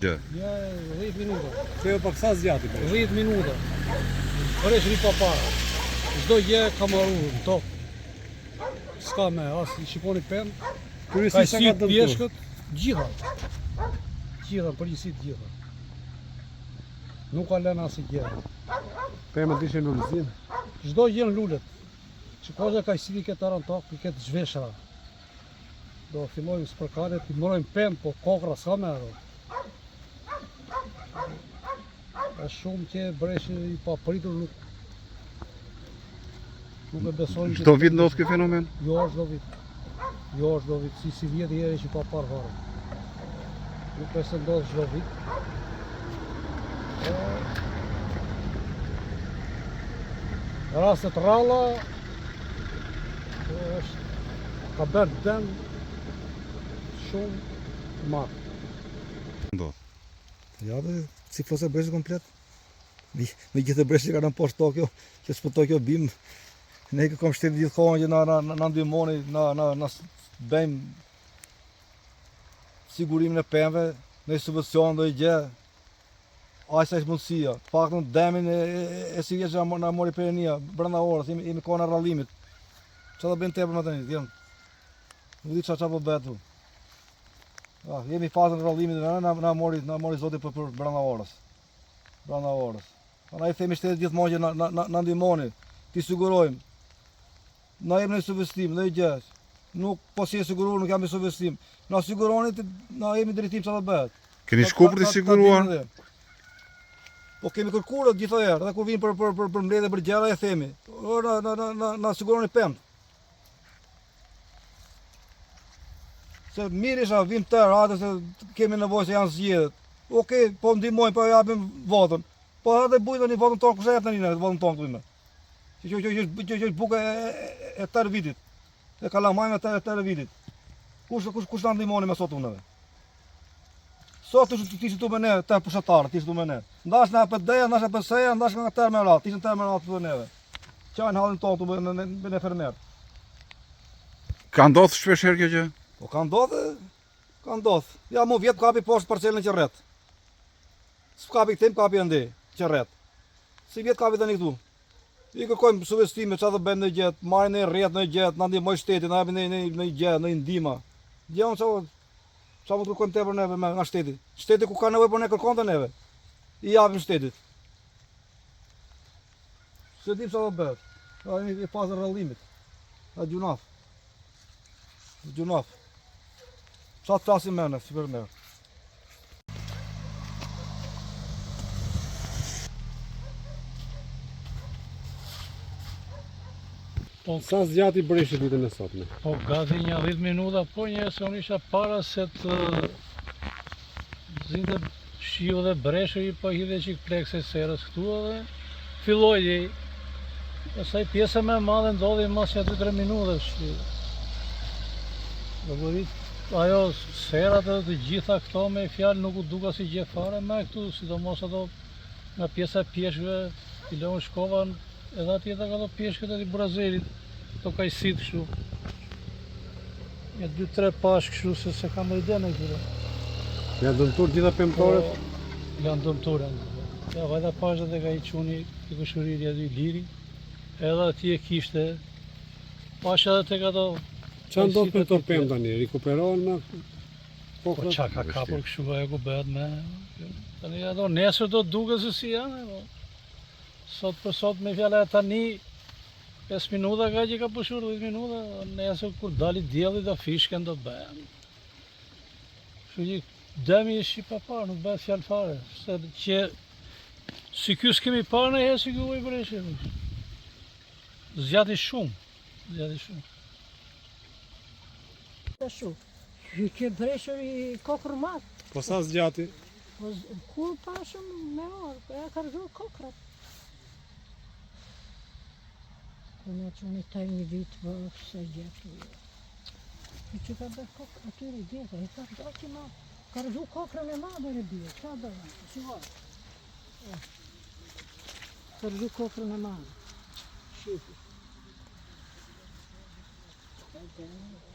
Ja, 10 minuta. Kjo për sa zgjati? 10 minuta. Përresh ri pa para. Çdo gjë ka marrë në top. S'ka me, as i shikoni pemë. Ka si pjeshkët, gjitha. Gjitha, përgjithësi gjitha. Nuk ka lënë asë gjë. Pemët ishin lullëzim? Çdo gjë në lullet. Që ka që ka si këtë arantak, këtë zhveshra. Do fillojmë së përkaret, i mërojmë pemë, po kokra s'ka me arro. E shumë që breshi i papritur nuk e besojnë. Çdo vit ndodh ky fenomen? Jo, çdo vit. Jo, çdo vit, si vjet herë që pa parë fare. Nuk e se ndodh çdo vit. Rastet ralla ka bërë dëm shumë marë. Ndodh. Ja, dhe si fose breshë komplet. Me gjithë breshë që ka në poshtë Tokyo, që s'po Tokyo bim, ne kërkom shtetë gjithë kohën që na ndihmoni, na bëjmë sigurimin e pemëve, në subvencion do i gjë, aq sa është mundësia. Faktën demin e si vjetë që na mori Perenia, brenda orës, jemi kohën e rrallimit. Që do bëjmë tepër me të një, nuk di çfarë po bëhet tu. Jemi fazën e rrallimit, na mori Zoti për brenda orës. Brenda orës. Na i themi shtetit gjithmonë që na ndihmoni, ti sigurojmë. Na jemi në subvestim, në gjë. Nuk po si e siguruar, nuk jam në subvestim. Na siguroni, na jemi drejtim çfarë do bëhet. Keni shku për të siguruar? Po kemi kërkuar gjithë herë, edhe kur vinë për mbledhje për gjëra e themi. Na siguroni pemë. Se mirë isha, vim tërë, atë se kemi nevojë se janë zgjedhët. Okej, po ndihmojmë, po japim votën. Po edhe bujtë një votën tonë, kushe jep tani ne votën tonë këtu me. Që është buka e tërë vitit. E kalamajme e tërë vitit. Kush na ndihmoni me sot unëve? Sot t'ishtë tu me ne, tërë pushatarë, t'ishtë tu me ne. Ndash nga PD-ja, ndash nga PS-ja, ndash nga tërë me ratë, t'ishtë tërë me ratë të neve. Qajnë halin tonë tu me ne fermerë. Ka ndodhë shpesher kjo gjë? Po ka ndodhë. Ja mu vjetë kapi poshtë parcelën që rretë. S'kapi këtim, kapi ende, që rretë. Si vjetë kapi të një këtu. I kërkojmë subvestime, që të bëjmë në gjetë, marrin në rjetë në gjetë, në ndihmoj shtetin, në jepin në gjetë, në ndihma. Gjeon që mu të kërkojmë tepër neve nga shteti. Shteti ku ka nevoj për ne kërkon të neve. I japim shtetit. Se dim që të bëhet. Jemi i fazën rrallimit. A gjunaf. Gjunaf. Qa të trasim mene, si për merë. Sa zgjati breshi ditën e sotme? Po gati një 10 minuta, po një se unë isha para se të zinte shiu dhe breshi, po hidhe qik plekse serës këtu edhe filloj jej. Pastaj pjesa me madhe ndodhi mas që 2-3 minutash. Do bërit ajo serat edhe të gjitha këto me fjalë nuk u duka si gjë fare me këtu, sidomos ato nga pjesa e pjeshkëve, filon shkova edhe atjetër ka ato pjeshkët e të Brazilit, to kajsit kështu. Një 2-3 pash kështu se kam ide në këtyre. Janë dëmtur gjitha pemëtorët? Janë dëmtur. Ja, vajta pashët e ka i quni i këshuriri aty i liri, edhe atje kishte, pash edhe tek ato. Qa ndodhë për të pemë tani? Rikuperohen me? Po qa ka kapur kështu ajo ku bëhet me? Tani ato nesër do duke se si janë. Sot për sot me fjala e tani 5 minuta ka që ka pushur 10 minuta, nesër kur dali dielli do fishken do bëhen. Kështu që demi është i pa parë, nuk bëhet fjalë fare. Se që si ky s'kemi parë në herë si ky ujë breshi. Zgjati shumë. Shu, që breshër i kokër matë. Po sa zgjati? Kur pashëm me orë, e ka rëzur kokrat. Në që unë i taj një vitë vërë se gjetë. I që ka bërë kokër atyre i djeta, i ka rëzur që ma, ka rëzur kokrën e ma bërë bje, qa bërë, që vërë. Ka rëzur kokrën e ma. Shqipë. Gjeni.